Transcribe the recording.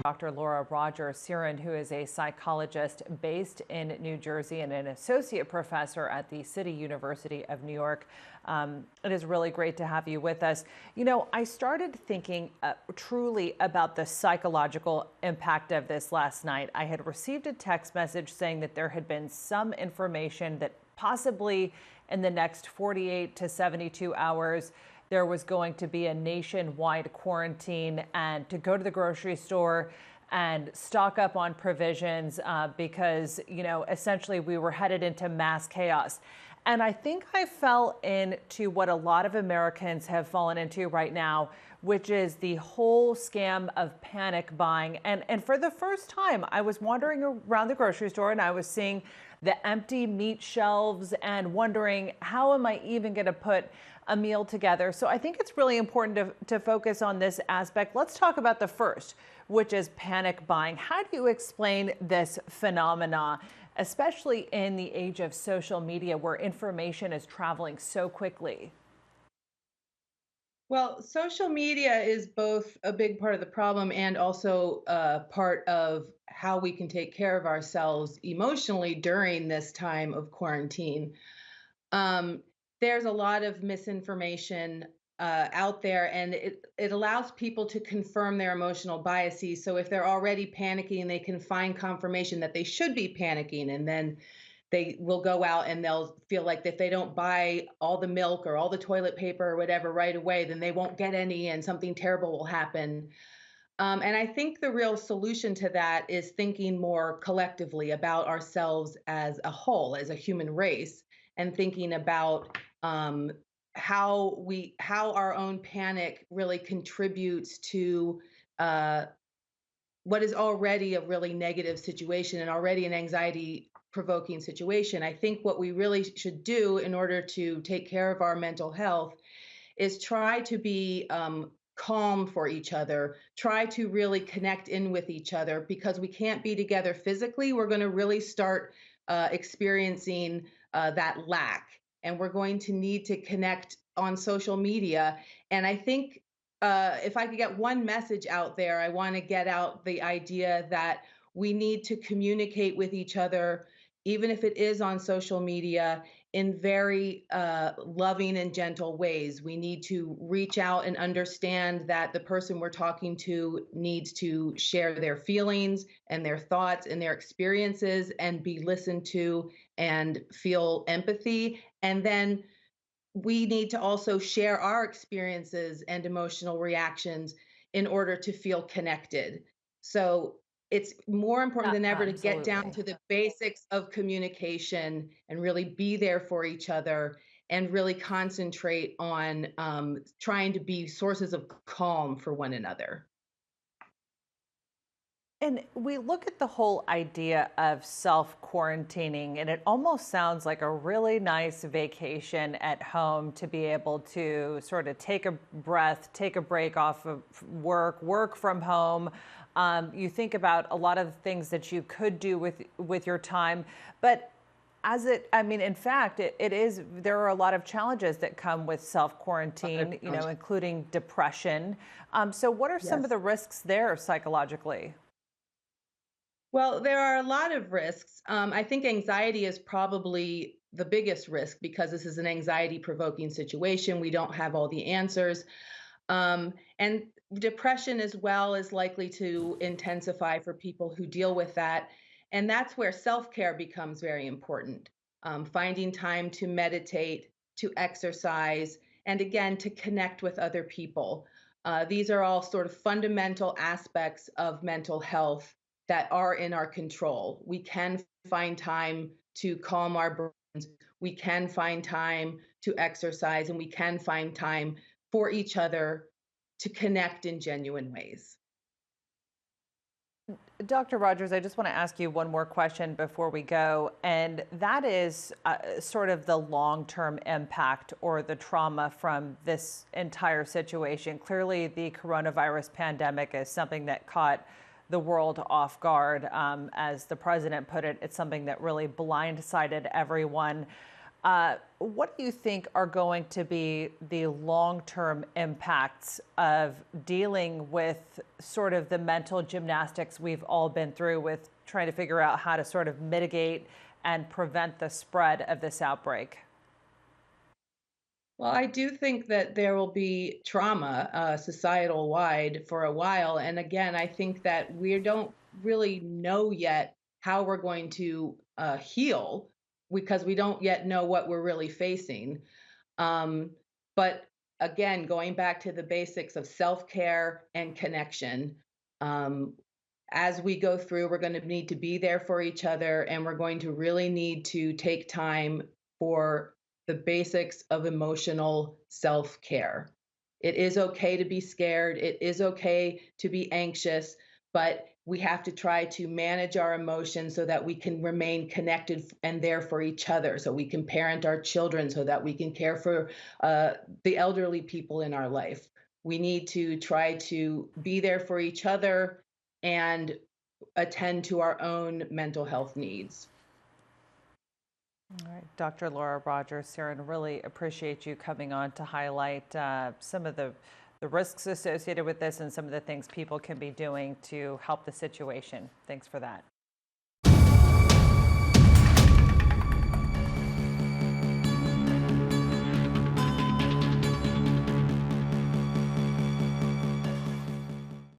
Dr. Laura Rogers-Sirin, who is a psychologist based in New Jersey and an associate professor at the City University of New York. It is really great to have you with us. You know, I started thinking truly about the psychological impact of this last night. I had received a text message saying that there had been some information that possibly in the next 48 to 72 hours, there was going to be a nationwide quarantine and to go to the grocery store and stock up on provisions because, you know, essentially we were headed into mass chaos. And I think I fell into what a lot of Americans have fallen into right now, which is the whole scam of panic buying. And for the first time, I was wandering around the grocery store and I was seeing the empty meat shelves and wondering, how am I even going to put a meal together? So I think it's really important to focus on this aspect. Let's talk about the first, which is panic buying. How do you explain this phenomena, especially in the age of social media where information is traveling so quickly? Well, social media is both a big part of the problem and also part of how we can take care of ourselves emotionally during this time of quarantine. Um, there's a lot of misinformation out there, and it allows people to confirm their emotional biases. So if they're already panicking, they can find confirmation that they should be panicking, and then they will go out and they'll feel like if they don't buy all the milk or all the toilet paper or whatever right away, then they won't get any and something terrible will happen. And I think the real solution to that is thinking more collectively about ourselves as a whole, as a human race, and thinking about how our own panic really contributes to what is already a really negative situation and already an anxiety provoking situation. I think what we really should do in order to take care of our mental health is try to be calm for each other, try to really connect in with each other, because we can't be together physically. We're going to really start experiencing that lack. And we're going to need to connect on social media. And I think if I could get one message out there, I want to get out the idea that we need to communicate with each other, even if it is on social media, in very loving and gentle ways. We need to reach out and understand that the person we're talking to needs to share their feelings and their thoughts and their experiences and be listened to and feel empathy. And then we need to also share our experiences and emotional reactions in order to feel connected. So it's more important than ever to get down Absolutely. to the basics of communication and really be there for each other and really concentrate on trying to be sources of calm for one another. And we look at the whole idea of self-quarantining, and it almost sounds like a really nice vacation at home to be able to sort of take a breath, take a break off of work, work from home. You think about a lot of the things that you could do with your time, but I mean, in fact, it is, there are a lot of challenges that come with self-quarantine, you know, including depression. So what are some of Yes. the risks there psychologically? Well, there are a lot of risks. I think anxiety is probably the biggest risk because this is an anxiety provoking situation. We don't have all the answers. And depression as well is likely to intensify for people who deal with that. And that's where self care becomes very important. Finding time to meditate, to exercise, and again, to connect with other people. These are all sort of fundamental aspects of mental health that are in our control. We can find time to calm our brains. We can find time to exercise, and we can find time for each other to connect in genuine ways. Dr. Rogers, I just want to ask you one more question before we go, and that is sort of the long-term impact or the trauma from this entire situation. Clearly, the coronavirus pandemic is something that caught the world off guard. As the president put it, it's something that really blindsided everyone. What do you think are going to be the long-term impacts of dealing with sort of the mental gymnastics we've all been through with trying to figure out how to sort of mitigate and prevent the spread of this outbreak? Well, I do think that there will be trauma societal wide for a while. And again, I think that we don't really know yet how we're going to heal because we don't yet know what we're really facing. Um, but again, going back to the basics of self care and connection, um, as we go through, we're going to need to be there for each other, and we're going to really need to take time for the basics of emotional self care. It is okay to be scared, it is okay to be anxious, but we have to try to manage our emotions so that we can remain connected and there for each other, so we can parent our children, so that we can care for the elderly people in our life. We need to try to be there for each other and attend to our own mental health needs. All right, Dr. Laura Rogers-Sirin, really appreciate you coming on to highlight some of the risks associated with this and some of the things people can be doing to help the situation. Thanks for that.